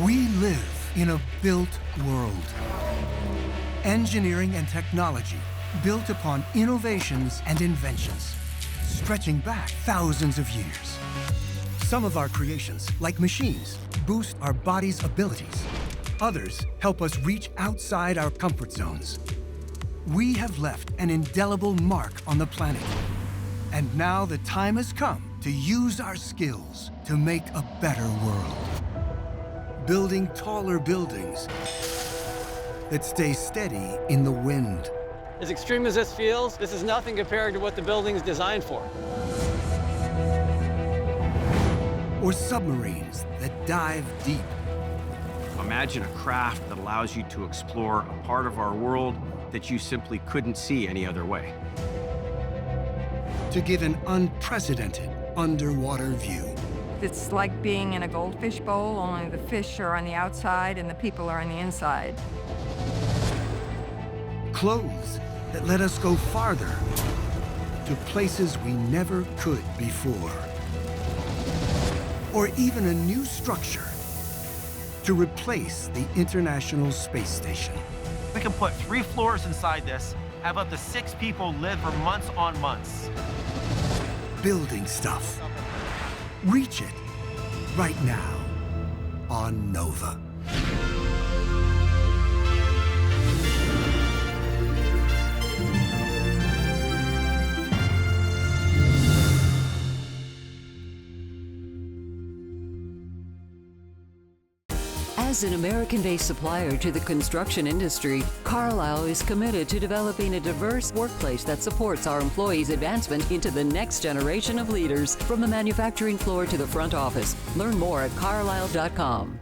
We live in a built world. Engineering and technology built upon innovations and inventions, stretching back thousands of years. Some of our creations, like machines, boost our body's abilities. Others help us reach outside our comfort zones. We have left an indelible mark on the planet. And now the time has come to use our skills to make a better world. Building taller buildings that stay steady in the wind. As extreme as this feels, this is nothing compared to what the building's designed for. Or submarines that dive deep. Imagine a craft that allows you to explore a part of our world that you simply couldn't see any other way. To give an unprecedented underwater view. It's like being in a goldfish bowl, only the fish are on the outside and the people are on the inside. Clothes that let us go farther, to places we never could before. Or even a new structure to replace the International Space Station. We can put 3 floors inside this, have up to 6 people live for months on months. Building stuff. Reach it right now on Nova. As an American-based supplier to the construction industry, Carlisle is committed to developing a diverse workplace that supports our employees' advancement into the next generation of leaders, from the manufacturing floor to the front office. Learn more at carlisle.com.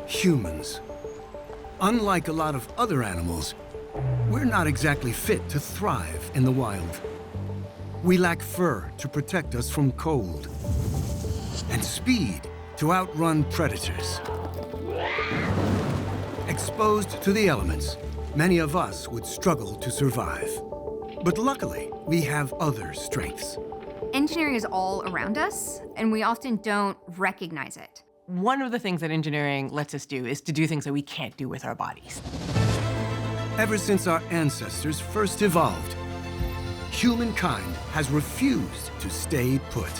Humans. Unlike a lot of other animals, we're not exactly fit to thrive in the wild. We lack fur to protect us from cold, and speed to outrun predators. Exposed to the elements, many of us would struggle to survive. But luckily, we have other strengths. Engineering is all around us, and we often don't recognize it. One of the things that engineering lets us do is to do things that we can't do with our bodies. Ever since our ancestors first evolved, humankind has refused to stay put.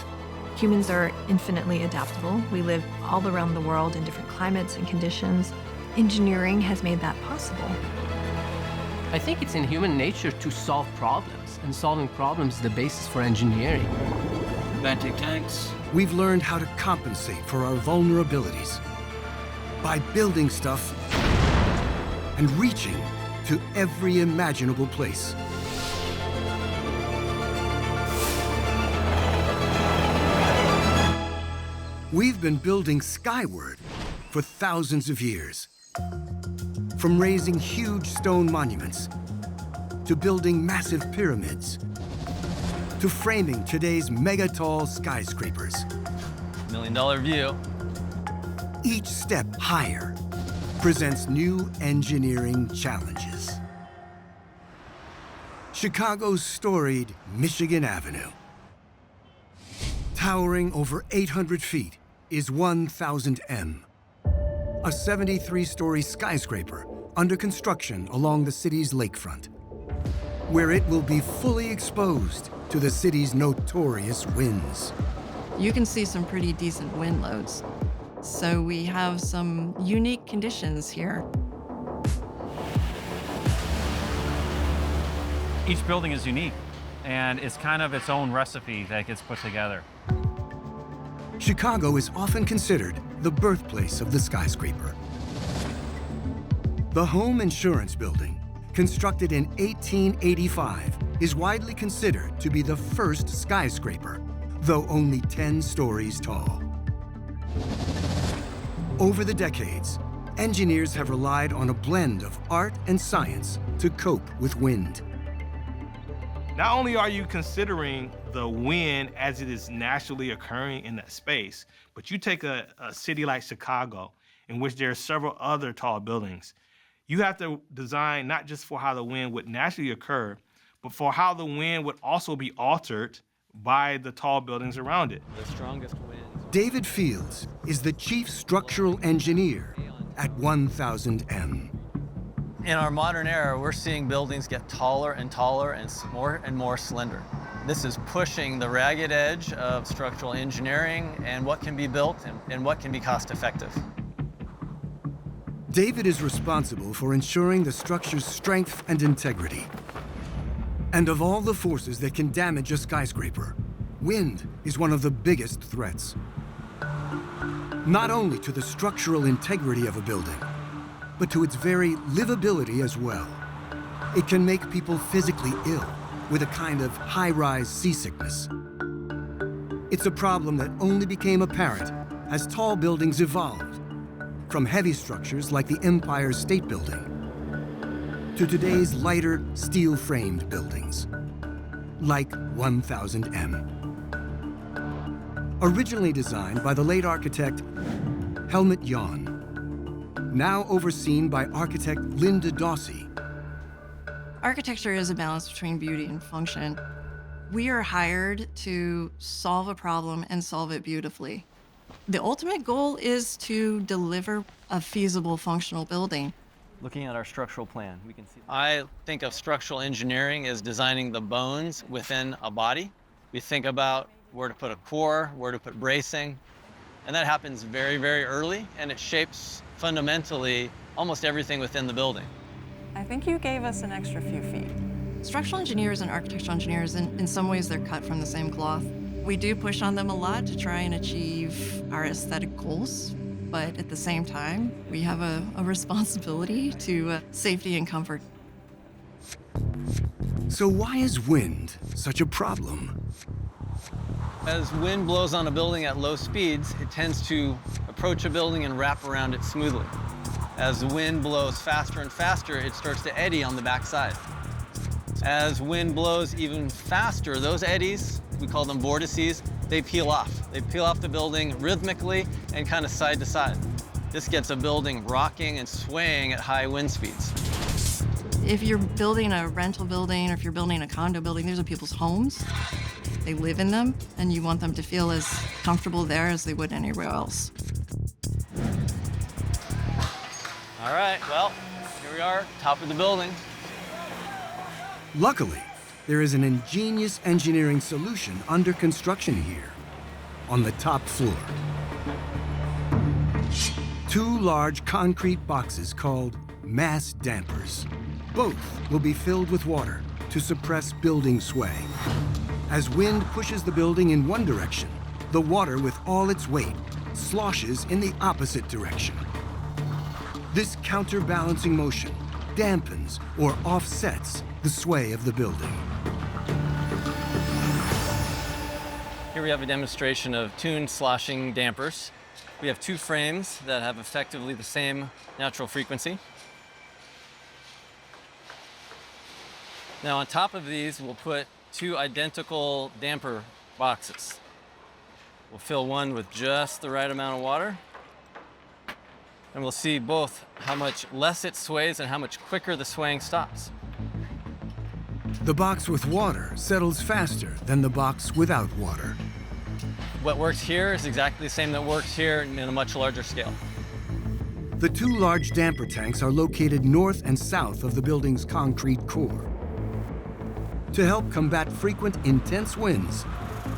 Humans are infinitely adaptable. We live all around the world in different climates and conditions. Engineering has made that possible. I think it's in human nature to solve problems, and solving problems is the basis for engineering. Venting tanks. We've learned how to compensate for our vulnerabilities by building stuff and reaching to every imaginable place. We've been building skyward for thousands of years. From raising huge stone monuments, to building massive pyramids, to framing today's mega-tall skyscrapers. $1 million view. Each step higher presents new engineering challenges. Chicago's storied Michigan Avenue. Towering over 800 feet is 1,000 M. A 73-story skyscraper under construction along the city's lakefront, where it will be fully exposed to the city's notorious winds. You can see some pretty decent wind loads. So we have some unique conditions here. Each building is unique, and it's kind of its own recipe that gets put together. Chicago is often considered the birthplace of the skyscraper. The Home Insurance Building, constructed in 1885, is widely considered to be the first skyscraper, though only 10 stories tall. Over the decades, engineers have relied on a blend of art and science to cope with wind. Not only are you considering the wind as it is naturally occurring in that space, but you take a city like Chicago, in which there are several other tall buildings. You have to design not just for how the wind would naturally occur, but for how the wind would also be altered by the tall buildings around it. The strongest winds. David Fields is the chief structural engineer at 1000 M. In our modern era, we're seeing buildings get taller and taller and more slender. This is pushing the ragged edge of structural engineering and what can be built and what can be cost effective. David is responsible for ensuring the structure's strength and integrity. And of all the forces that can damage a skyscraper, wind is one of the biggest threats. Not only to the structural integrity of a building, but to its very livability as well. It can make people physically ill with a kind of high-rise seasickness. It's a problem that only became apparent as tall buildings evolved, from heavy structures like the Empire State Building to today's lighter, steel-framed buildings, like 1000 M. Originally designed by the late architect Helmut Jahn, now overseen by architect Linda Dawsey. Architecture is a balance between beauty and function. We are hired to solve a problem and solve it beautifully. The ultimate goal is to deliver a feasible, functional building. Looking at our structural plan, we can see. I think of structural engineering as designing the bones within a body. We think about where to put a core, where to put bracing, and that happens very, very early, and it shapes fundamentally almost everything within the building. I think you gave us an extra few feet. Structural engineers and architectural engineers, in some ways, they're cut from the same cloth. We do push on them a lot to try and achieve our aesthetic goals, but at the same time, we have a responsibility to safety and comfort. So why is wind such a problem? As wind blows on a building at low speeds, it tends to approach a building and wrap around it smoothly. As the wind blows faster and faster, it starts to eddy on the backside. As wind blows even faster, those eddies, we call them vortices, they peel off. They peel off the building rhythmically and kind of side to side. This gets a building rocking and swaying at high wind speeds. If you're building a rental building or if you're building a condo building, these are people's homes. They live in them, and you want them to feel as comfortable there as they would anywhere else. All right, well, here we are, top of the building. Luckily, there is an ingenious engineering solution under construction here, on the top floor. Two large concrete boxes called mass dampers. Both will be filled with water to suppress building sway. As wind pushes the building in one direction, the water with all its weight sloshes in the opposite direction. This counterbalancing motion dampens or offsets the sway of the building. Here we have a demonstration of tuned sloshing dampers. We have two frames that have effectively the same natural frequency. Now on top of these, we'll put two identical damper boxes. We'll fill one with just the right amount of water, and we'll see both how much less it sways and how much quicker the swaying stops. The box with water settles faster than the box without water. What works here is exactly the same that works here in a much larger scale. The two large damper tanks are located north and south of the building's concrete core to help combat frequent, intense winds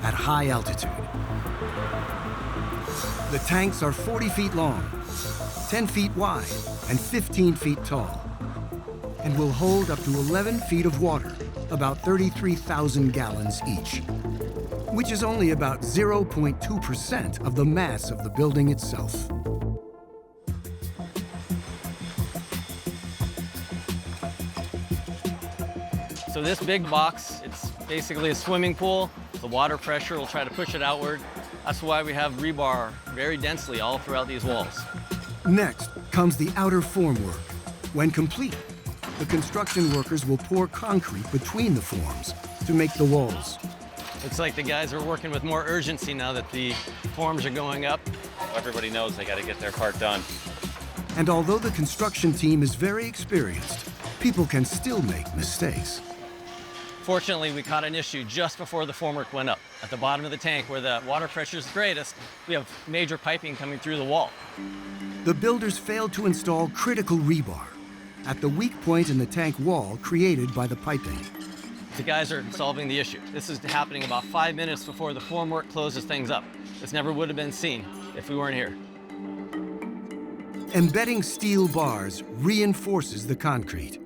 at high altitude. The tanks are 40 feet long, 10 feet wide, and 15 feet tall, and will hold up to 11 feet of water, about 33,000 gallons each, which is only about 0.2% of the mass of the building itself. So this big box, it's basically a swimming pool. The water pressure will try to push it outward. That's why we have rebar very densely all throughout these walls. Next comes the outer formwork. When complete, the construction workers will pour concrete between the forms to make the walls. Looks like the guys are working with more urgency now that the forms are going up. Everybody knows they got to get their part done. And although the construction team is very experienced, people can still make mistakes. Fortunately, we caught an issue just before the formwork went up. At the bottom of the tank, where the water pressure is greatest, we have major piping coming through the wall. The builders failed to install critical rebar at the weak point in the tank wall created by the piping. The guys are solving the issue. This is happening about 5 minutes before the formwork closes things up. This never would have been seen if we weren't here. Embedding steel bars reinforces the concrete.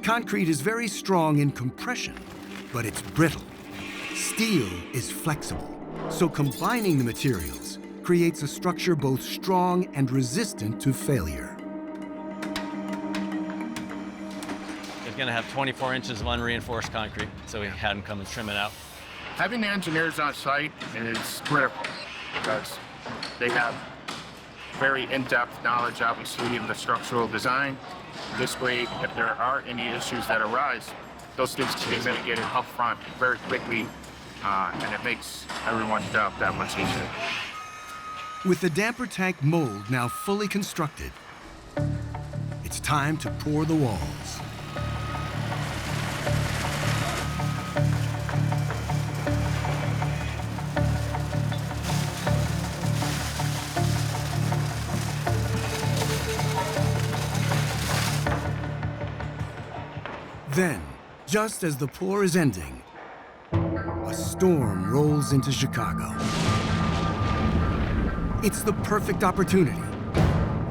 Concrete is very strong in compression, but it's brittle. Steel is flexible, so combining the materials creates a structure both strong and resistant to failure. It's going to have 24 inches of unreinforced concrete, so we had them come and trim it out. Having the engineers on site is critical because they have very in-depth knowledge, obviously, of the structural design. This way, if there are any issues that arise, those things can be mitigated up front very quickly, and it makes everyone's job that much easier. With the damper tank mold now fully constructed, it's time to pour the walls. Then, just as the pour is ending, a storm rolls into Chicago. It's the perfect opportunity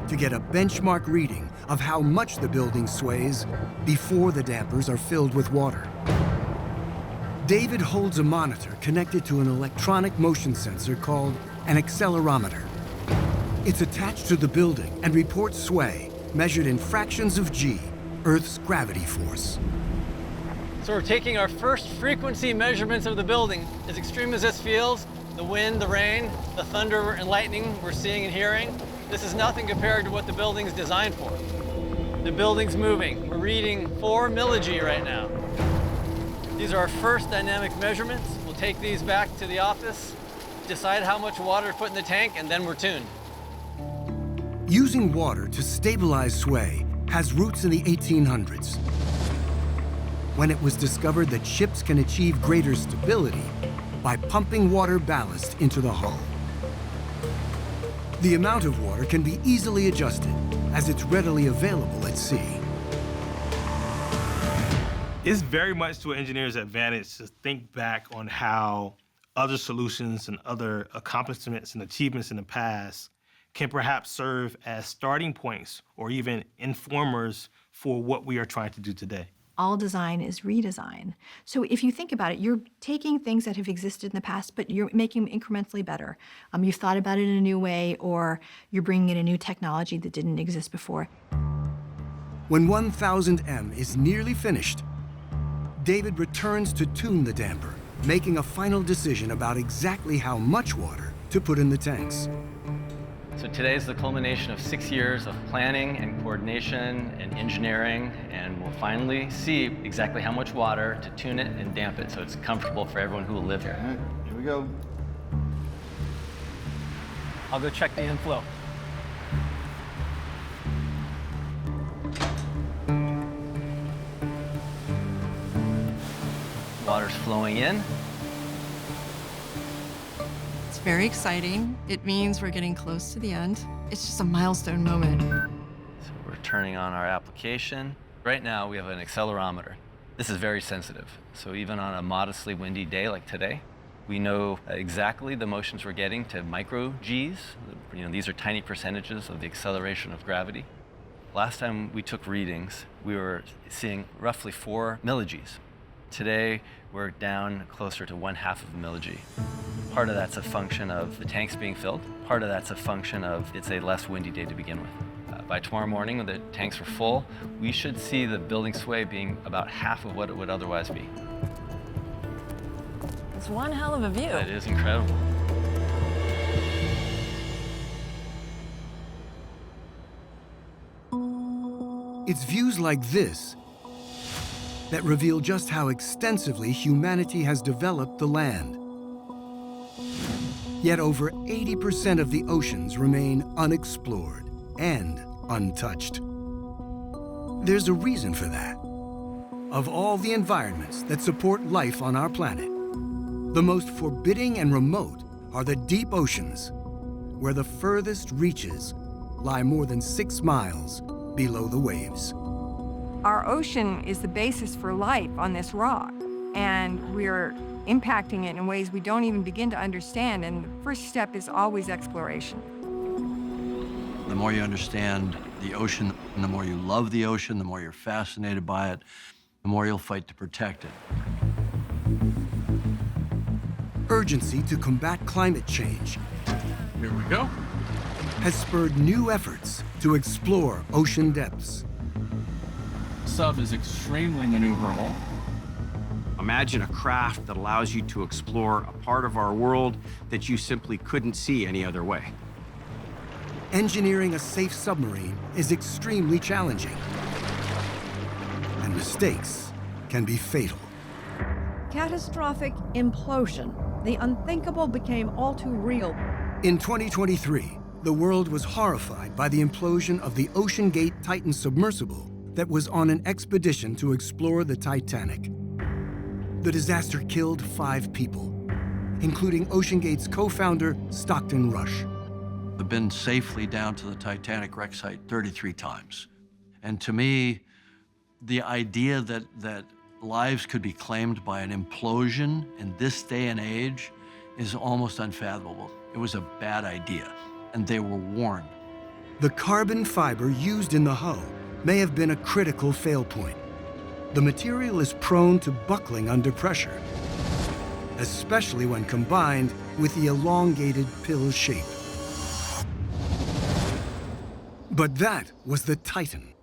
to get a benchmark reading of how much the building sways before the dampers are filled with water. David holds a monitor connected to an electronic motion sensor called an accelerometer. It's attached to the building and reports sway, measured in fractions of g, Earth's gravity force. So we're taking our first frequency measurements of the building. As extreme as this feels, the wind, the rain, the thunder and lightning we're seeing and hearing, this is nothing compared to what the building's designed for. The building's moving. We're reading 4 milligee right now. These are our first dynamic measurements. We'll take these back to the office, decide how much water to put in the tank, and then we're tuned. Using water to stabilize sway has roots in the 1800s, when it was discovered that ships can achieve greater stability by pumping water ballast into the hull. The amount of water can be easily adjusted as it's readily available at sea. It's very much to an engineer's advantage to think back on how other solutions and other accomplishments and achievements in the past can perhaps serve as starting points or even informers for what we are trying to do today. All design is redesign. So if you think about it, you're taking things that have existed in the past, but you're making them incrementally better. You've thought about it in a new way, or you're bringing in a new technology that didn't exist before. When 1000M is nearly finished, David returns to tune the damper, making a final decision about exactly how much water to put in the tanks. So today is the culmination of 6 years of planning and coordination and engineering, and we'll finally see exactly how much water to tune it and damp it so it's comfortable for everyone who will live here. All right, here we go. I'll go check the inflow. Water's flowing in. It's very exciting. It means we're getting close to the end. It's just a milestone moment. So we're turning on our application. Right now we have an accelerometer. This is very sensitive. So even on a modestly windy day like today, we know exactly the motions we're getting to micro Gs. You know, these are tiny percentages of the acceleration of gravity. Last time we took readings, we were seeing roughly 4 milligs. Today, we're down closer to 1/2 of a milligee. Part of that's a function of the tanks being filled. Part of that's a function of it's a less windy day to begin with. By tomorrow morning, when the tanks are full, we should see the building sway being about half of what it would otherwise be. It's one hell of a view. It is incredible. It's views like this that reveal just how extensively humanity has developed the land. Yet over 80% of the oceans remain unexplored and untouched. There's a reason for that. Of all the environments that support life on our planet, the most forbidding and remote are the deep oceans, where the furthest reaches lie more than 6 miles below the waves. Our ocean is the basis for life on this rock, and we're impacting it in ways we don't even begin to understand, and the first step is always exploration. The more you understand the ocean, and the more you love the ocean, the more you're fascinated by it, the more you'll fight to protect it. Urgency to combat climate change. Here we go. Has spurred new efforts to explore ocean depths. Sub is extremely maneuverable. Imagine a craft that allows you to explore a part of our world that you simply couldn't see any other way. Engineering a safe submarine is extremely challenging, and mistakes can be fatal. Catastrophic implosion. The unthinkable became all too real. In 2023, the world was horrified by the implosion of the OceanGate Titan submersible that was on an expedition to explore the Titanic. The disaster killed 5 people, including OceanGate's co-founder, Stockton Rush. I've been safely down to the Titanic wreck site 33 times. And to me, the idea that lives could be claimed by an implosion in this day and age is almost unfathomable. It was a bad idea, and they were warned. The carbon fiber used in the hull may have been a critical fail point. The material is prone to buckling under pressure, especially when combined with the elongated pill shape. But that was the Titan,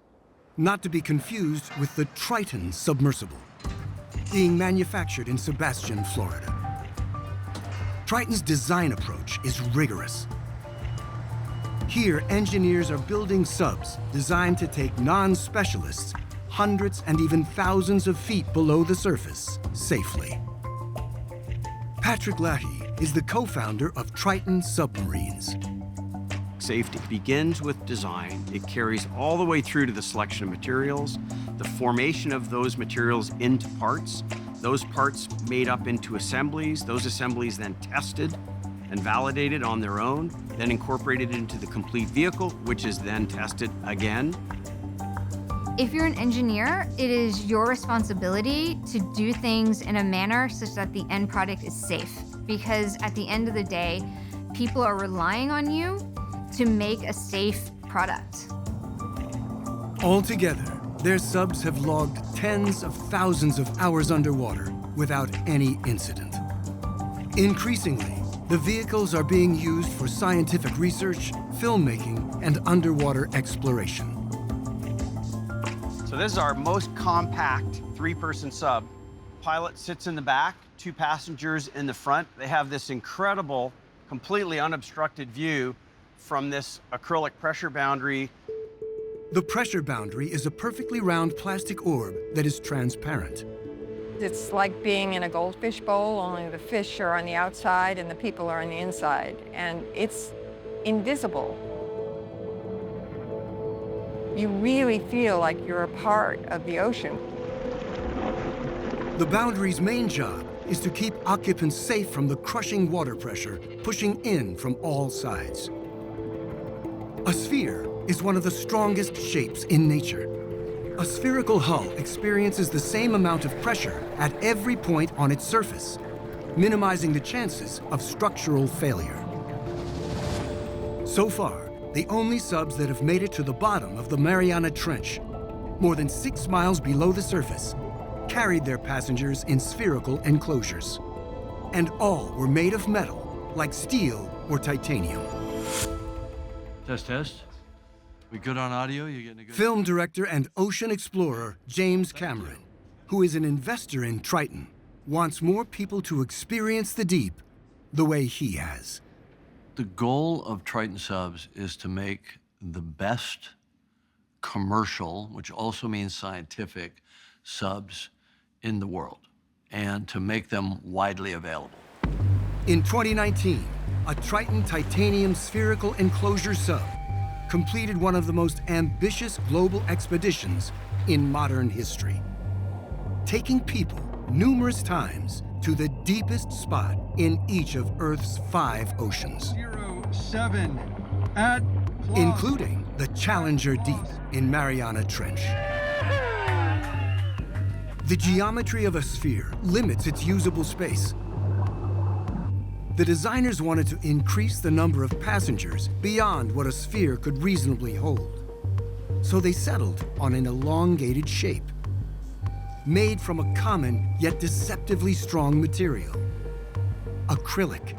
not to be confused with the Triton submersible, being manufactured in Sebastian, Florida. Triton's design approach is rigorous. Here, engineers are building subs designed to take non-specialists hundreds and even thousands of feet below the surface safely. Patrick Lahey is the co-founder of Triton Submarines. Safety begins with design. It carries all the way through to the selection of materials, the formation of those materials into parts, those parts made up into assemblies, those assemblies then tested and validated on their own, then incorporated into the complete vehicle, which is then tested again. If you're an engineer, it is your responsibility to do things in a manner such that the end product is safe. Because at the end of the day, people are relying on you to make a safe product. Altogether, their subs have logged tens of thousands of hours underwater without any incident. Increasingly, the vehicles are being used for scientific research, filmmaking, and underwater exploration. So this is our most compact 3-person sub. Pilot sits in the back, 2 passengers in the front. They have this incredible, completely unobstructed view from this acrylic pressure boundary. The pressure boundary is a perfectly round plastic orb that is transparent. It's like being in a goldfish bowl, only the fish are on the outside and the people are on the inside, and it's invisible. You really feel like you're a part of the ocean. The boundary's main job is to keep occupants safe from the crushing water pressure pushing in from all sides. A sphere is one of the strongest shapes in nature. A spherical hull experiences the same amount of pressure at every point on its surface, minimizing the chances of structural failure. So far, the only subs that have made it to the bottom of the Mariana Trench, more than 6 miles below the surface, carried their passengers in spherical enclosures. And all were made of metal, like steel or titanium. Test. We good on audio? You getting a good... Film director and ocean explorer James Cameron, who is an investor in Triton, wants more people to experience the deep the way he has. The goal of Triton subs is to make the best commercial, which also means scientific, subs in the world, and to make them widely available. In 2019, a Triton titanium spherical enclosure sub completed one of the most ambitious global expeditions in modern history, taking people numerous times to the deepest spot in each of Earth's 5 oceans. 07 at clock. Including the Challenger Deep in Mariana Trench. The geometry of a sphere limits its usable space. The designers wanted to increase the number of passengers beyond what a sphere could reasonably hold. So they settled on an elongated shape, made from a common yet deceptively strong material, acrylic.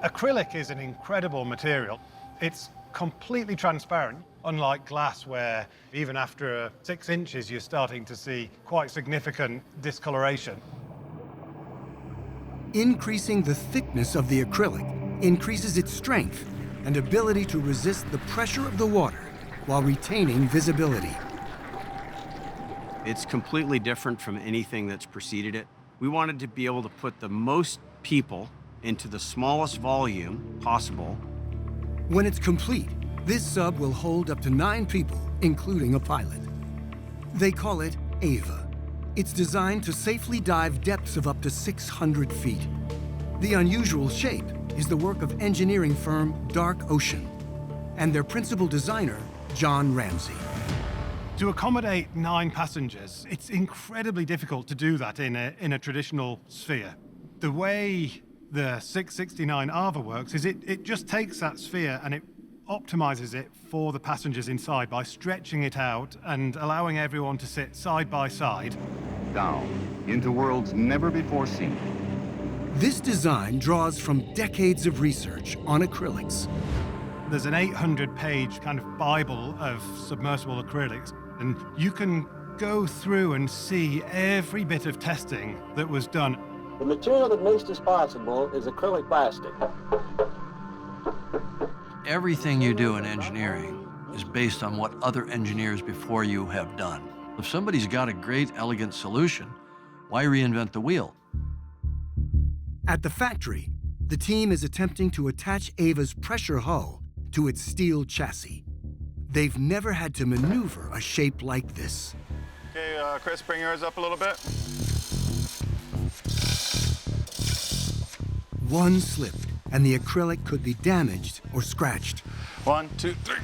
Acrylic is an incredible material. It's completely transparent, unlike glass where even after 6 inches you're starting to see quite significant discoloration. Increasing the thickness of the acrylic increases its strength and ability to resist the pressure of the water while retaining visibility. It's completely different from anything that's preceded it. We wanted to be able to put the most people into the smallest volume possible. When it's complete, this sub will hold up to 9 people, including a pilot. They call it Ava. It's designed to safely dive depths of up to 600 feet. The unusual shape is the work of engineering firm Dark Ocean and their principal designer, John Ramsey. To accommodate 9 passengers, it's incredibly difficult to do that in a traditional sphere. The way the 669 AVA works is it just takes that sphere and it optimizes it for the passengers inside by stretching it out and allowing everyone to sit side by side. Down into worlds never before seen. This design draws from decades of research on acrylics. There's an 800-page kind of Bible of submersible acrylics, and you can go through and see every bit of testing that was done. The material that makes this possible is acrylic plastic. Everything you do in engineering is based on what other engineers before you have done. If somebody's got a great, elegant solution, why reinvent the wheel? At the factory, the team is attempting to attach Ava's pressure hull to its steel chassis. They've never had to maneuver a shape like this. Okay, Chris, bring yours up a little bit. One slip, and the acrylic could be damaged or scratched. 1, 2, 3.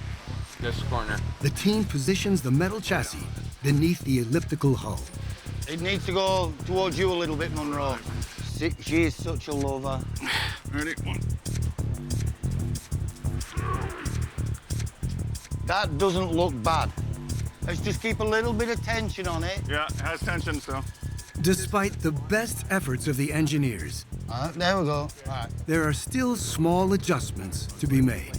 This corner. The team positions the metal chassis beneath the elliptical hull. It needs to go towards you a little bit, Monroe. She is such a lover. Ready? 1. That doesn't look bad. Let's just keep a little bit of tension on it. Yeah, it has tension still. Despite the best efforts of the engineers, there we go. All right. There are still small adjustments to be made.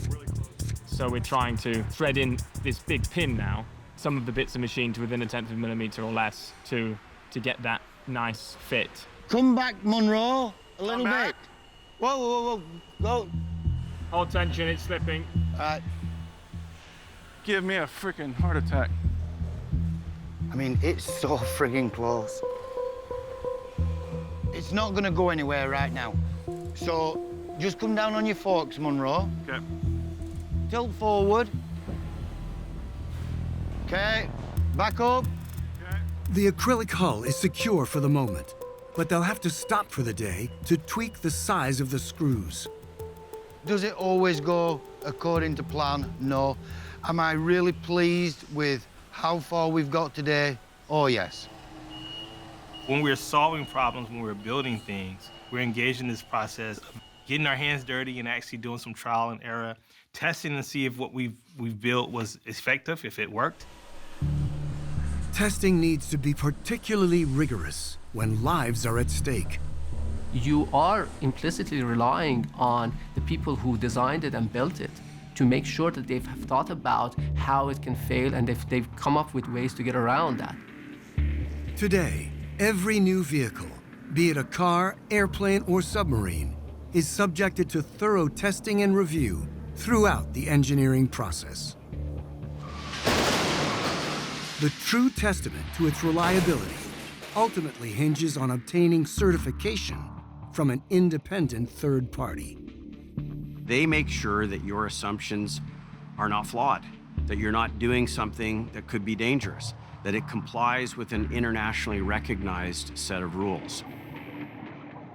So we're trying to thread in this big pin now. Some of the bits are machined to within a 1/10 of a millimeter or less to get that nice fit. Come back, Monroe, a little bit. Whoa, whoa, whoa, go. Hold tension, it's slipping. All right. Give me a freaking heart attack. I mean, it's so friggin' close. It's not gonna go anywhere right now. So just come down on your forks, Monroe. Okay. Tilt forward. Okay, back up. The acrylic hull is secure for the moment, but they'll have to stop for the day to tweak the size of the screws. Does it always go according to plan? No. Am I really pleased with how far we've got today? Oh, yes. When we're solving problems, when we're building things, we're engaged in this process of getting our hands dirty and actually doing some trial and error, testing to see if what we've built was effective, if it worked. Testing needs to be particularly rigorous when lives are at stake. You are implicitly relying on the people who designed it and built it to make sure that they've thought about how it can fail and if they've come up with ways to get around that. Today, every new vehicle, be it a car, airplane, or submarine, is subjected to thorough testing and review throughout the engineering process. The true testament to its reliability ultimately hinges on obtaining certification from an independent third party. They make sure that your assumptions are not flawed, that you're not doing something that could be dangerous, that it complies with an internationally recognized set of rules.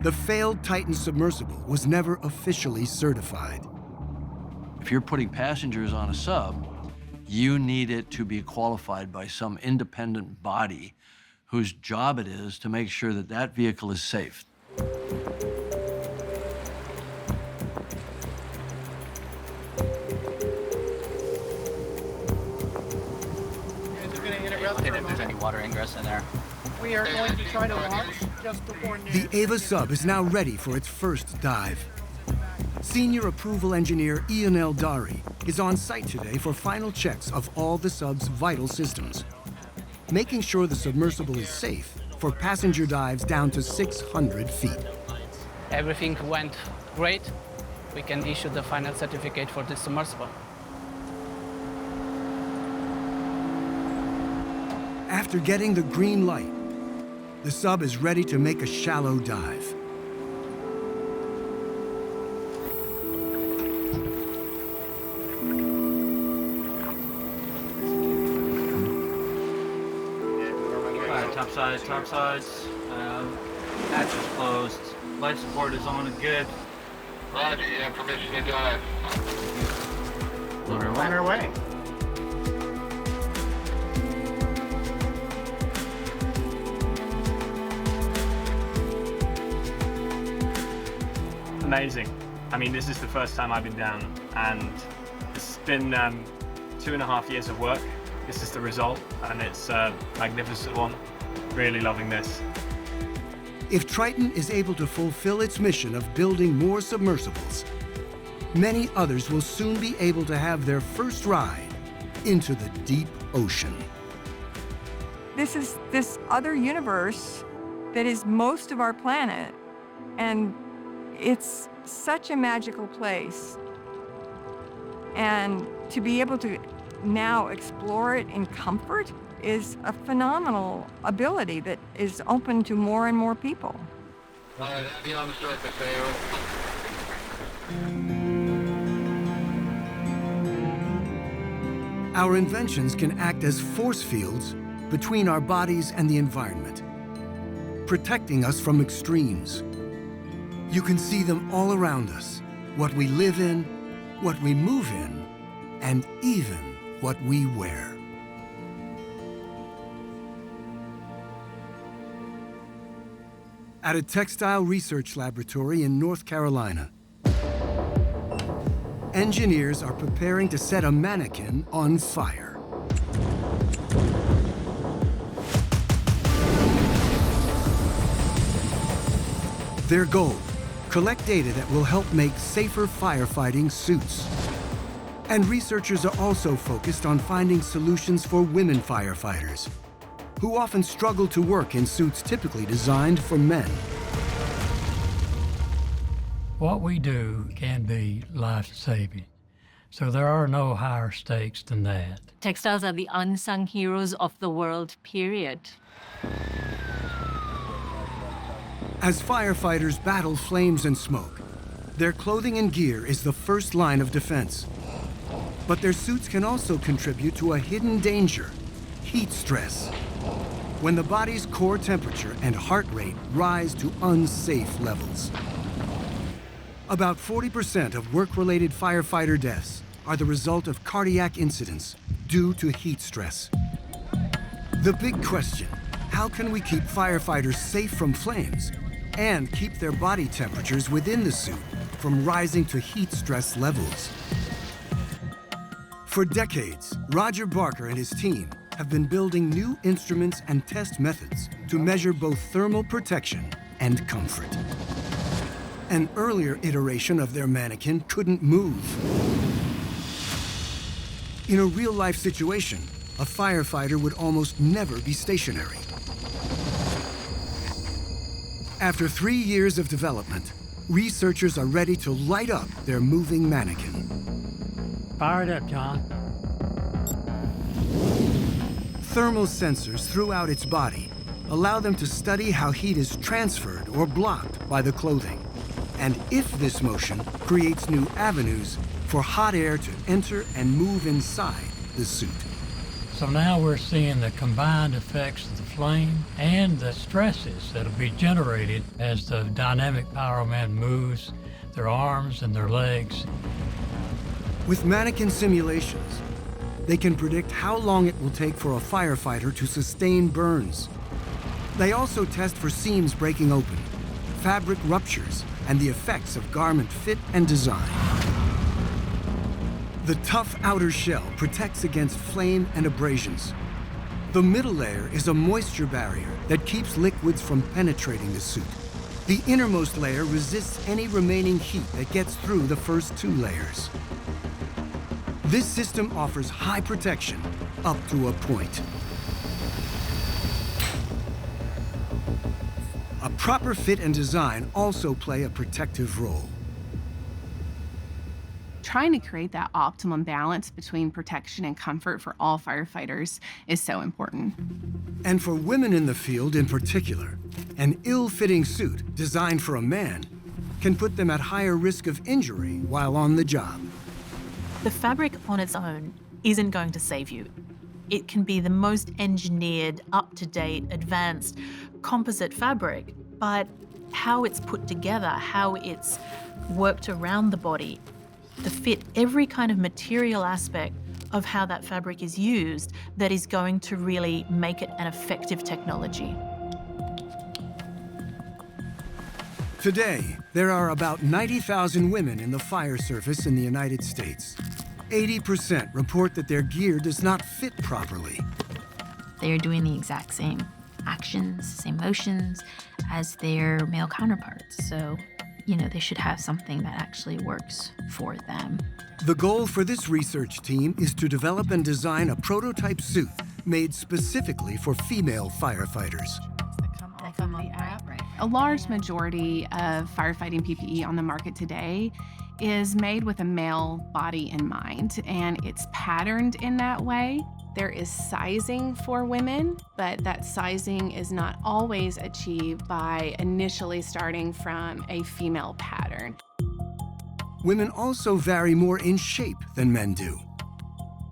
The failed Titan submersible was never officially certified. If you're putting passengers on a sub, you need it to be qualified by some independent body whose job it is to make sure that that vehicle is safe. If there's any water ingress in there. We are going to try to launch just before noon. The Ava sub is now ready for its first dive. Senior approval engineer Ian Eldari is on site today for final checks of all the sub's vital systems, making sure the submersible is safe for passenger dives down to 600 feet. Everything went great. We can issue the final certificate for this submersible. After getting the green light, the sub is ready to make a shallow dive. Topsides. Hatch is closed. Life support is on and good. Roger, you have permission to dive. We're on our way. Amazing. I mean, this is the first time I've been down, and it's been 2.5 years of work. This is the result, and it's a magnificent one. Really loving this. If Triton is able to fulfill its mission of building more submersibles, many others will soon be able to have their first ride into the deep ocean. This is this other universe that is most of our planet, and it's such a magical place. And to be able to now explore it in comfort is a phenomenal ability that is open to more and more people. Be on the surface, Our inventions can act as force fields between our bodies and the environment, protecting us from extremes. You can see them all around us, what we live in, what we move in, and even what we wear. At a textile research laboratory in North Carolina, engineers are preparing to set a mannequin on fire. Their goal: collect data that will help make safer firefighting suits. And researchers are also focused on finding solutions for women firefighters, who often struggle to work in suits typically designed for men. What we do can be life-saving, so there are no higher stakes than that. Textiles are the unsung heroes of the world, period. As firefighters battle flames and smoke, their clothing and gear is the first line of defense. But their suits can also contribute to a hidden danger: heat stress. When the body's core temperature and heart rate rise to unsafe levels. About 40% of work-related firefighter deaths are the result of cardiac incidents due to heat stress. The big question: how can we keep firefighters safe from flames and keep their body temperatures within the suit from rising to heat stress levels? For decades, Roger Barker and his team have been building new instruments and test methods to measure both thermal protection and comfort. An earlier iteration of their mannequin couldn't move. In a real-life situation, a firefighter would almost never be stationary. After 3 years of development, researchers are ready to light up their moving mannequin. Fire it up, John. Thermal sensors throughout its body allow them to study how heat is transferred or blocked by the clothing, and if this motion creates new avenues for hot air to enter and move inside the suit. So now we're seeing the combined effects of the flame and the stresses that'll be generated as the dynamic pyroman moves their arms and their legs. With mannequin simulations, they can predict how long it will take for a firefighter to sustain burns. They also test for seams breaking open, fabric ruptures, and the effects of garment fit and design. The tough outer shell protects against flame and abrasions. The middle layer is a moisture barrier that keeps liquids from penetrating the suit. The innermost layer resists any remaining heat that gets through the first two layers. This system offers high protection up to a point. A proper fit and design also play a protective role. Trying to create that optimum balance between protection and comfort for all firefighters is so important. And for women in the field in particular, an ill-fitting suit designed for a man can put them at higher risk of injury while on the job. The fabric on its own isn't going to save you. It can be the most engineered, up-to-date, advanced composite fabric, but how it's put together, how it's worked around the body, to fit every kind of material aspect of how that fabric is used that is going to really make it an effective technology. Today, there are about 90,000 women in the fire service in the United States. 80% report that their gear does not fit properly. They're doing the exact same actions, same motions as their male counterparts. So, they should have something that actually works for them. The goal for this research team is to develop and design a prototype suit made specifically for female firefighters. A large majority of firefighting PPE on the market today is made with a male body in mind, and it's patterned in that way. There is sizing for women, but that sizing is not always achieved by initially starting from a female pattern. Women also vary more in shape than men do.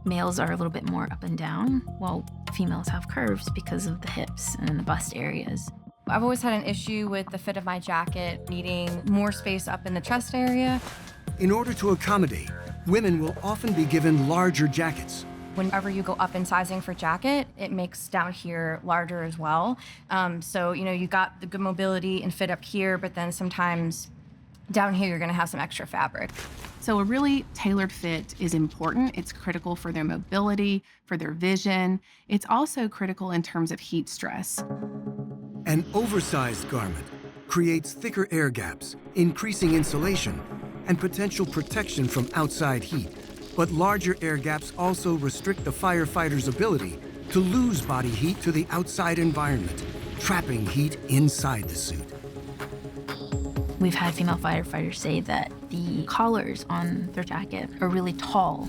Males are a little bit more up and down, while females have curves because of the hips and the bust areas. I've always had an issue with the fit of my jacket, needing more space up in the chest area. In order to accommodate, women will often be given larger jackets. Whenever you go up in sizing for jacket, it makes down here larger as well. So, you got the good mobility and fit up here, but then sometimes down here, you're gonna have some extra fabric. So a really tailored fit is important. It's critical for their mobility, for their vision. It's also critical in terms of heat stress. An oversized garment creates thicker air gaps, increasing insulation and potential protection from outside heat. But larger air gaps also restrict the firefighter's ability to lose body heat to the outside environment, trapping heat inside the suit. We've had female firefighters say that the collars on their jacket are really tall.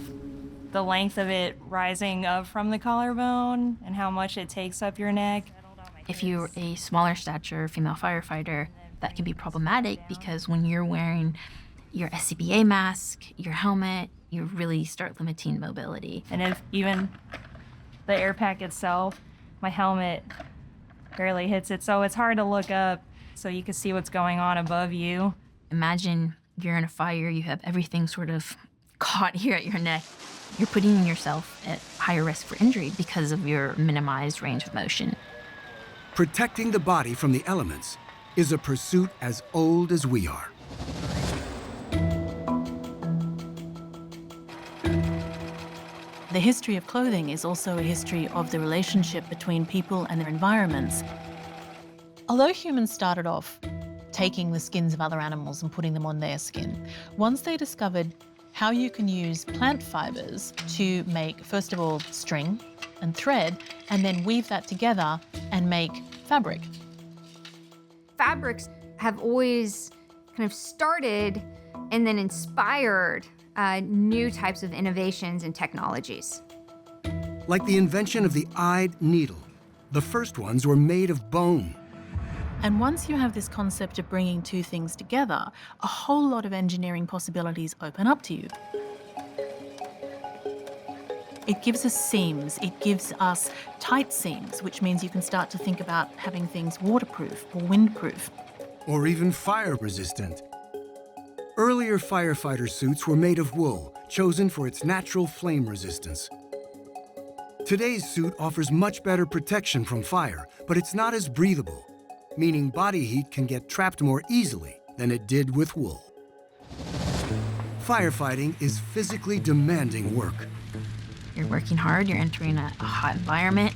The length of it rising up from the collarbone and how much it takes up your neck. If you're a smaller stature female firefighter, that can be problematic because when you're wearing your SCBA mask, your helmet, you really start limiting mobility. And if even the air pack itself, my helmet barely hits it, so it's hard to look up so you can see what's going on above you. Imagine you're in a fire, you have everything sort of caught here at your neck. You're putting yourself at higher risk for injury because of your minimized range of motion. Protecting the body from the elements is a pursuit as old as we are. The history of clothing is also a history of the relationship between people and their environments. Although humans started off taking the skins of other animals and putting them on their skin, once they discovered how you can use plant fibers to make, first of all, string and thread, and then weave that together and make fabric. Fabrics have always kind of started and then inspired new types of innovations and technologies. Like the invention of the eyed needle, the first ones were made of bone. And once you have this concept of bringing two things together, a whole lot of engineering possibilities open up to you. It gives us seams, it gives us tight seams, which means you can start to think about having things waterproof or windproof. Or even fire resistant. Earlier firefighter suits were made of wool, chosen for its natural flame resistance. Today's suit offers much better protection from fire, but it's not as breathable, meaning body heat can get trapped more easily than it did with wool. Firefighting is physically demanding work. You're working hard, you're entering a hot environment.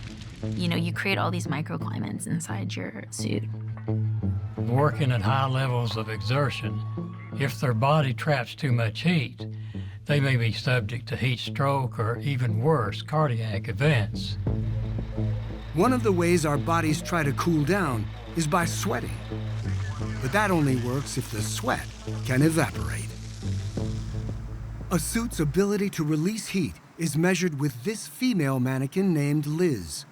You know, you create all these microclimates inside your suit. Working at high levels of exertion, if their body traps too much heat, they may be subject to heat stroke or even worse, cardiac events. One of the ways our bodies try to cool down is by sweating. But that only works if the sweat can evaporate. A suit's ability to release heat is measured with this female mannequin named Liz.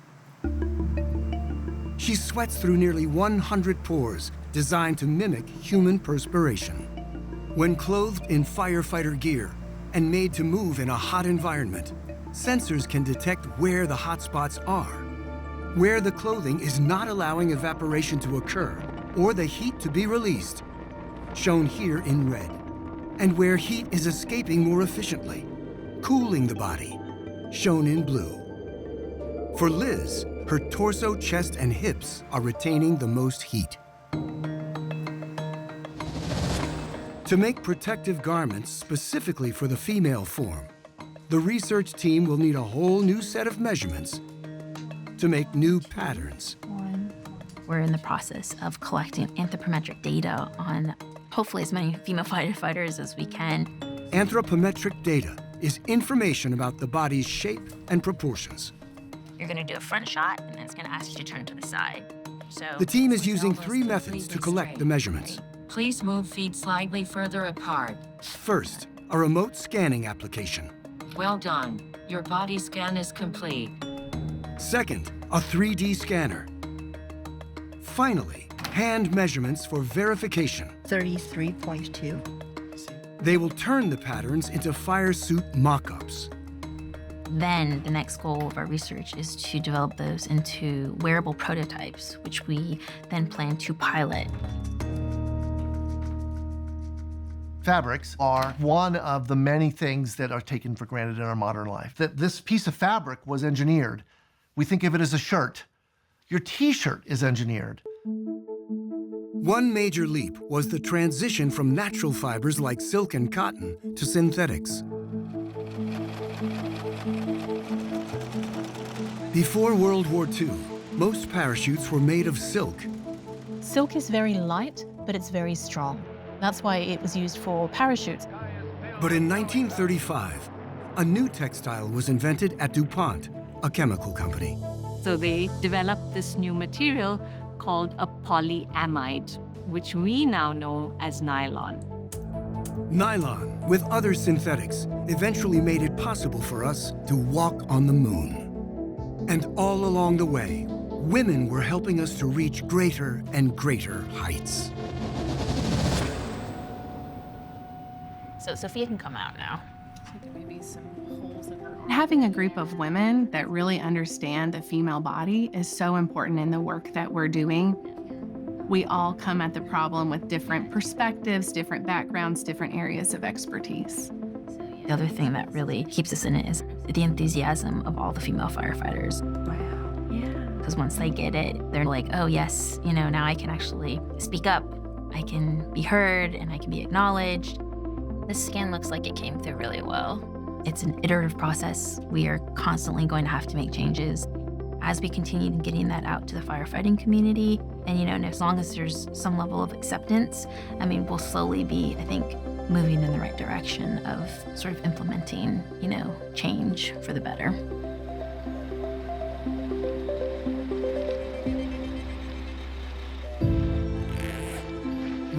She sweats through nearly 100 pores designed to mimic human perspiration. When clothed in firefighter gear and made to move in a hot environment, sensors can detect where the hot spots are, where the clothing is not allowing evaporation to occur or the heat to be released, shown here in red, and where heat is escaping more efficiently, cooling the body, shown in blue. For Liz, her torso, chest, and hips are retaining the most heat. To make protective garments specifically for the female form, the research team will need a whole new set of measurements to make new patterns. We're in the process of collecting anthropometric data on hopefully as many female firefighters as we can. Anthropometric data is information about the body's shape and proportions. You're gonna do a front shot, and then it's gonna ask you to turn to the side. So the team is using 3 methods to collect the measurements. Please move feet slightly further apart. First, a remote scanning application. Well done. Your body scan is complete. Second, a 3D scanner. Finally, hand measurements for verification. 33.2. They will turn the patterns into fire suit mock-ups. Then the next goal of our research is to develop those into wearable prototypes, which we then plan to pilot. Fabrics are one of the many things that are taken for granted in our modern life. That this piece of fabric was engineered. We think of it as a shirt. Your t-shirt is engineered. One major leap was the transition from natural fibers like silk and cotton to synthetics. Before World War II, most parachutes were made of silk. Silk is very light, but it's very strong. That's why it was used for parachutes. But in 1935, a new textile was invented at DuPont, a chemical company. So they developed this new material called a polyamide, which we now know as nylon. Nylon, with other synthetics, eventually made it possible for us to walk on the moon. And all along the way, women were helping us to reach greater and greater heights. So Sophia can come out now. Having a group of women that really understand the female body is so important in the work that we're doing. We all come at the problem with different perspectives, different backgrounds, different areas of expertise. The other thing that really keeps us in it is the enthusiasm of all the female firefighters. Wow. Yeah. Because once they get it, they're like, oh yes, you know, now I can actually speak up. I can be heard and I can be acknowledged. This scan looks like it came through really well. It's an iterative process. We are constantly going to have to make changes as we continue getting that out to the firefighting community. And, you know, and as long as there's some level of acceptance, I mean, we'll slowly be, I think, moving in the right direction of sort of implementing, you know, change for the better.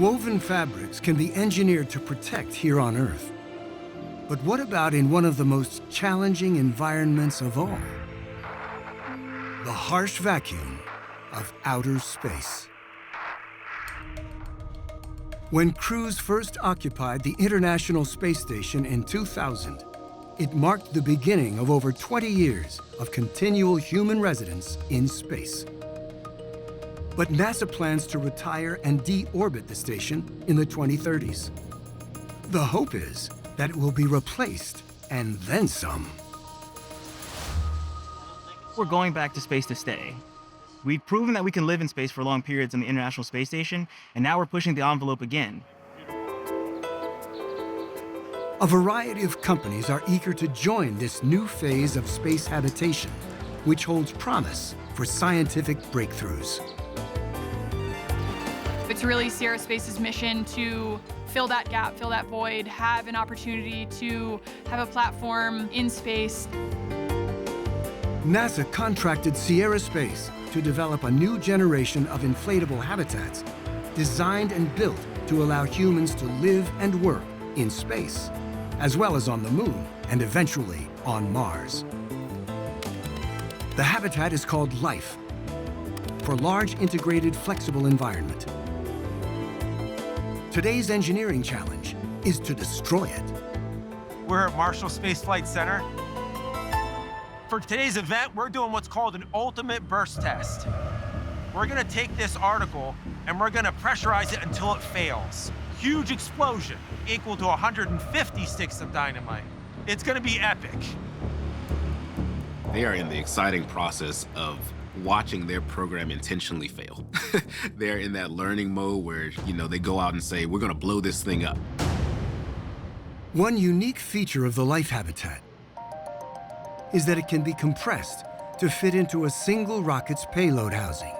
Woven fabrics can be engineered to protect here on Earth. But what about in one of the most challenging environments of all? The harsh vacuum of outer space. When crews first occupied the International Space Station in 2000, It marked the beginning of over 20 years of continual human residence in space. But NASA plans to retire and deorbit the station in the 2030s. The hope is that it will be replaced and then some. We're going back to space to stay. We've proven that we can live in space for long periods on the International Space Station, and now we're pushing the envelope again. A variety of companies are eager to join this new phase of space habitation, which holds promise for scientific breakthroughs. It's really Sierra Space's mission to fill that gap, fill that void, have an opportunity to have a platform in space. NASA contracted Sierra Space to develop a new generation of inflatable habitats designed and built to allow humans to live and work in space, as well as on the Moon and eventually on Mars. The habitat is called LIFE, for Large Integrated Flexible Environment. Today's engineering challenge is to destroy it. We're at Marshall Space Flight Center. For today's event, we're doing what's called an ultimate burst test. We're gonna take this article and we're gonna pressurize it until it fails. Huge explosion, equal to 150 sticks of dynamite. It's gonna be epic. They are in the exciting process of watching their program intentionally fail. They're in that learning mode where, they go out and say, we're gonna blow this thing up. One unique feature of the LIFE habitat is that it can be compressed to fit into a single rocket's payload housing,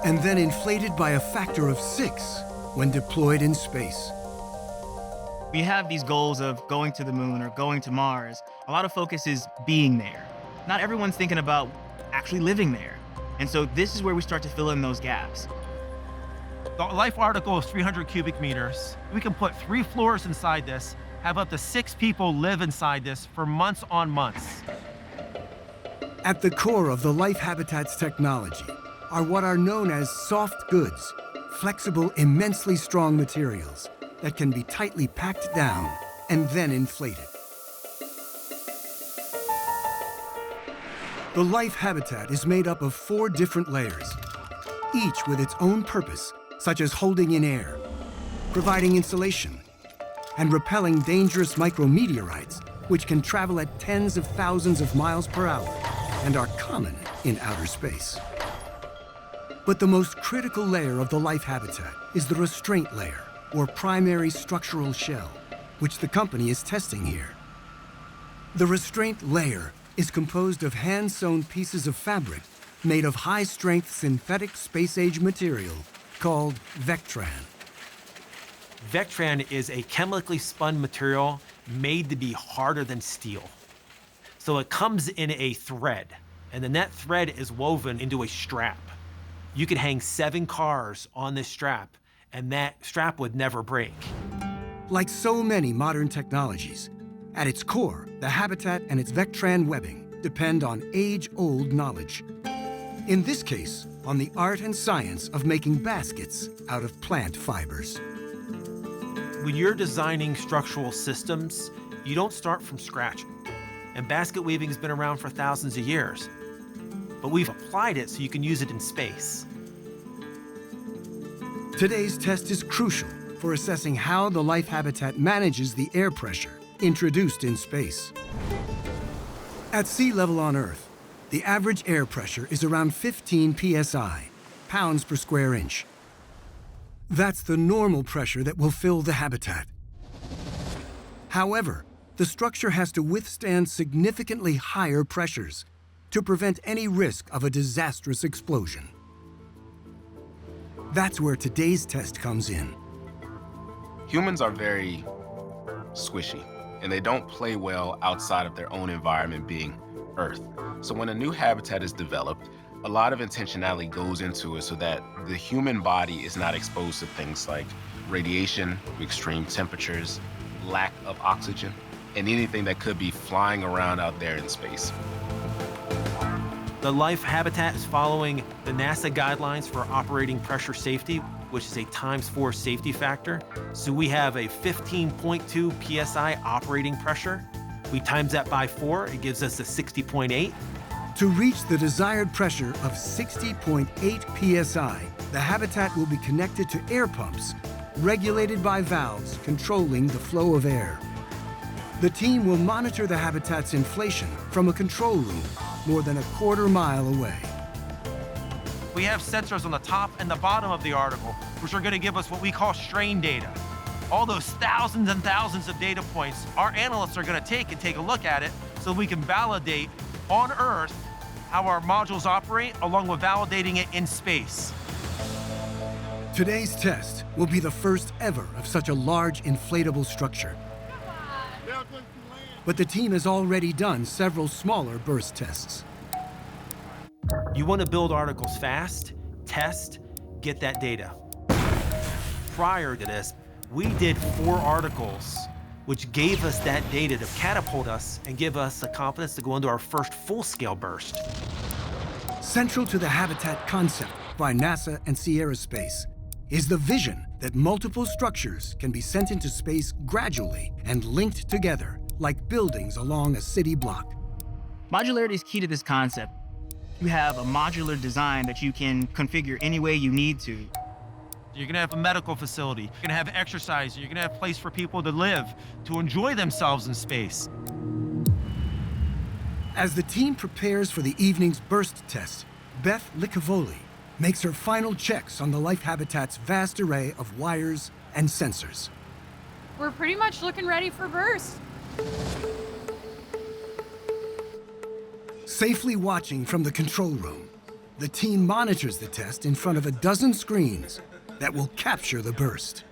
and then inflated by a factor of 6 when deployed in space. We have these goals of going to the Moon or going to Mars. A lot of focus is being there. Not everyone's thinking about actually living there. And so this is where we start to fill in those gaps. The LIFE article is 300 cubic meters. We can put 3 floors inside this, have up to 6 people live inside this for months on months. At the core of the LIFE habitat's technology are what are known as soft goods, flexible, immensely strong materials that can be tightly packed down and then inflated. The LIFE habitat is made up of 4 different layers, each with its own purpose, such as holding in air, providing insulation, and repelling dangerous micrometeorites, which can travel at tens of thousands of miles per hour and are common in outer space. But the most critical layer of the LIFE habitat is the restraint layer, or primary structural shell, which the company is testing here. The restraint layer is composed of hand-sewn pieces of fabric made of high-strength synthetic space-age material called Vectran. Vectran is a chemically spun material made to be harder than steel. So it comes in a thread, and then that thread is woven into a strap. You could hang 7 cars on this strap, and that strap would never break. Like so many modern technologies, at its core, the habitat and its Vectran webbing depend on age-old knowledge. In this case, on the art and science of making baskets out of plant fibers. When you're designing structural systems, you don't start from scratch. And basket weaving has been around for thousands of years. But we've applied it so you can use it in space. Today's test is crucial for assessing how the LIFE habitat manages the air pressure introduced in space. At sea level on Earth, the average air pressure is around 15 psi, pounds per square inch. That's the normal pressure that will fill the habitat. However, the structure has to withstand significantly higher pressures to prevent any risk of a disastrous explosion. That's where today's test comes in. Humans are very squishy, and they don't play well outside of their own environment, being Earth. So when a new habitat is developed, a lot of intentionality goes into it so that the human body is not exposed to things like radiation, extreme temperatures, lack of oxygen, and anything that could be flying around out there in space. The LIFE habitat is following the NASA guidelines for operating pressure safety. which is a ×4 safety factor. So we have a 15.2 PSI operating pressure. We times that by 4, it gives us a 60.8. To reach the desired pressure of 60.8 psi, the habitat will be connected to air pumps, regulated by valves controlling the flow of air. The team will monitor the habitat's inflation from a control room more than a quarter mile away. We have sensors on the top and the bottom of the article, which are going to give us what we call strain data. All those thousands and thousands of data points, our analysts are going to take a look at it so we can validate on Earth how our modules operate, along with validating it in space. Today's test will be the first ever of such a large inflatable structure. But the team has already done several smaller burst tests. You want to build articles fast, test, get that data. Prior to this, we did 4 articles, which gave us that data to catapult us and give us the confidence to go into our first full-scale burst. Central to the habitat concept by NASA and Sierra Space is the vision that multiple structures can be sent into space gradually and linked together like buildings along a city block. Modularity is key to this concept. You have a modular design that you can configure any way you need to. You're gonna have a medical facility, you're gonna have exercise, you're gonna have a place for people to live, to enjoy themselves in space. As the team prepares for the evening's burst test, Beth Licavoli makes her final checks on the life habitat's vast array of wires and sensors. We're pretty much looking ready for burst. Safely watching from the control room, the team monitors the test in front of a dozen screens that will capture the burst.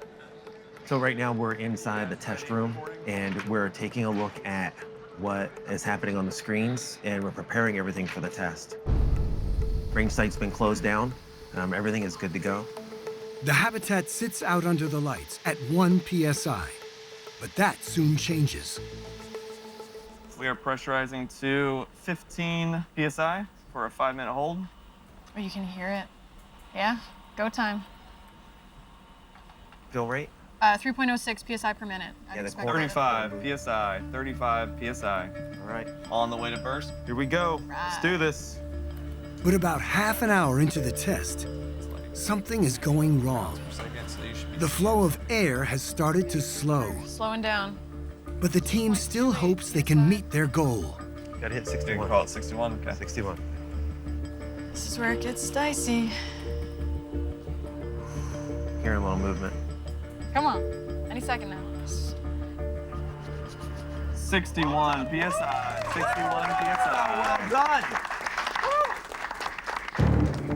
So right now we're inside the test room and we're taking a look at what is happening on the screens and we're preparing everything for the test. Range site's been closed down. Everything is good to go. The habitat sits out under the lights at 1 psi, but that soon changes. We are pressurizing to 15 psi for a 5-minute hold. Oh, you can hear it. Yeah, go time. Fill rate? 3.06 psi per minute. Yeah, the 35 psi, 35 psi. All right. On the way to burst. Here we go. Let's do this. But about half an hour into the test, something is going wrong. The flow of air has started to slow. Slowing down. But the team still hopes they can meet their goal. Gotta hit 61. Call it 61. Okay. 61. This is where it gets dicey. Hearing a little movement. Come on. Any second now. 61 psi. 61 psi. Well done.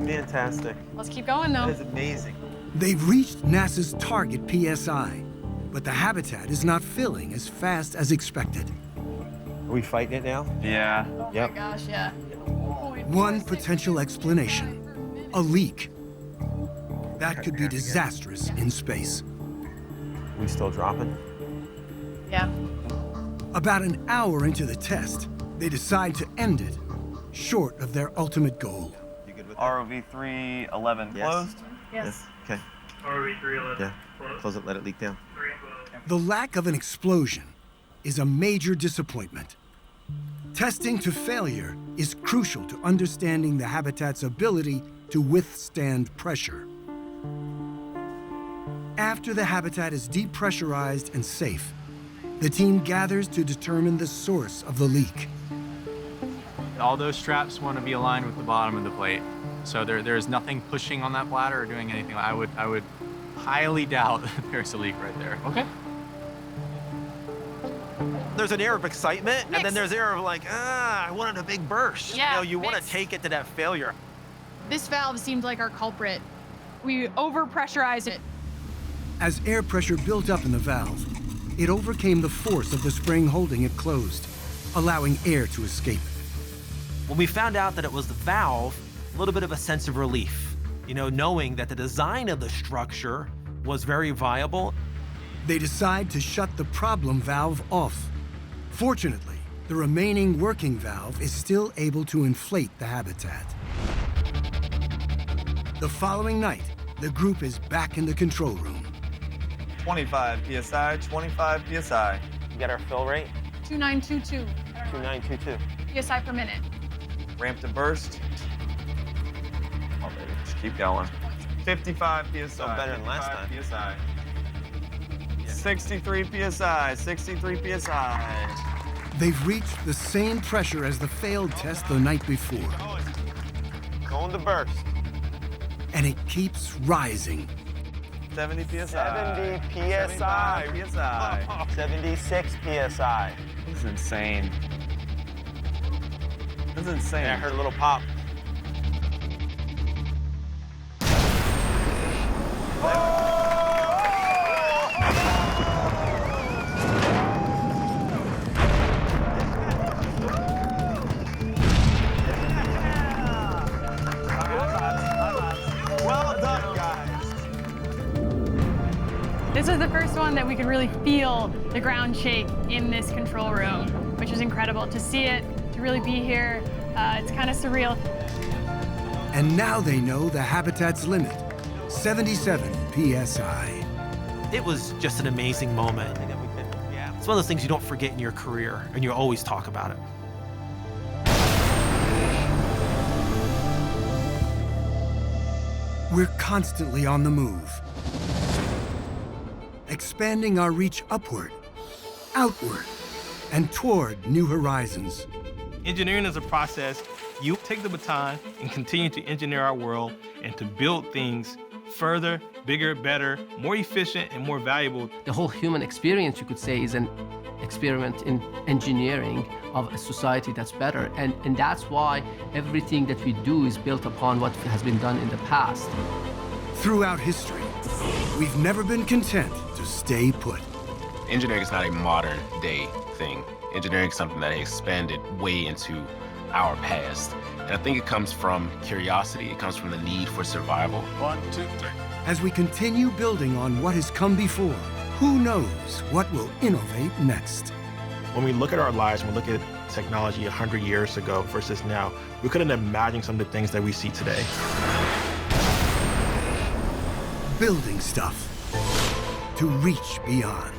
Fantastic. Let's keep going though. That is amazing. They've reached NASA's target PSI, but the habitat is not filling as fast as expected. Are we fighting it now? Yeah. Oh my gosh, yeah. One potential explanation, a leak. That could be disastrous in space. We still dropping? Yeah. About an hour into the test, they decide to end it, short of their ultimate goal. ROV 311 closed? Yes. Okay. ROV 311. Yeah. Close it, let it leak down. The lack of an explosion is a major disappointment. Testing to failure is crucial to understanding the habitat's ability to withstand pressure. After the habitat is depressurized and safe, the team gathers to determine the source of the leak. All those straps want to be aligned with the bottom of the plate. So there's nothing pushing on that bladder or doing anything. I would highly doubt that there's a leak right there. Okay. There's an air of excitement, and then there's air of like, I wanted a big burst. Yeah, you want to take it to that failure. This valve seemed like our culprit. We overpressurized it. As air pressure built up in the valve, it overcame the force of the spring holding it closed, allowing air to escape. When we found out that it was the valve, a little bit of a sense of relief, knowing that the design of the structure was very viable. They decide to shut the problem valve off. Fortunately, the remaining working valve is still able to inflate the habitat. The following night, the group is back in the control room. 25 PSI, 25 PSI. You get our fill rate? 2922. 2922. PSI per minute. Ramp to burst. Oh, baby, just keep going. 55 PSI. So better than last time. 55 PSI. 63 PSI, 63 PSI. They've reached the same pressure as the failed test the night before. Going to burst. And it keeps rising. 70 PSI. 70 PSI. 75 PSI. 76 PSI. This is insane. This is insane. Yeah, I heard a little pop. Well done, guys. This was the first one that we could really feel the ground shake in this control room, which is incredible. To see it, to really be here, it's kind of surreal. And now they know the habitat's limit, 77 PSI. It was just an amazing moment. It's one of those things you don't forget in your career, and you always talk about it. We're constantly on the move, expanding our reach upward, outward, and toward new horizons. Engineering is a process. You take the baton and continue to engineer our world and to build things further, bigger, better, more efficient, and more valuable. The whole human experience, you could say, is an experiment in engineering of a society that's better. And that's why everything that we do is built upon what has been done in the past. Throughout history, we've never been content to stay put. Engineering is not a modern day thing. Engineering is something that has expanded way into our past. And I think it comes from curiosity, it comes from the need for survival. 1, 2, 3. As we continue building on what has come before, who knows what will innovate next? When we look at our lives, when we look at technology 100 years ago versus now, we couldn't imagine some of the things that we see today. Building stuff to reach beyond.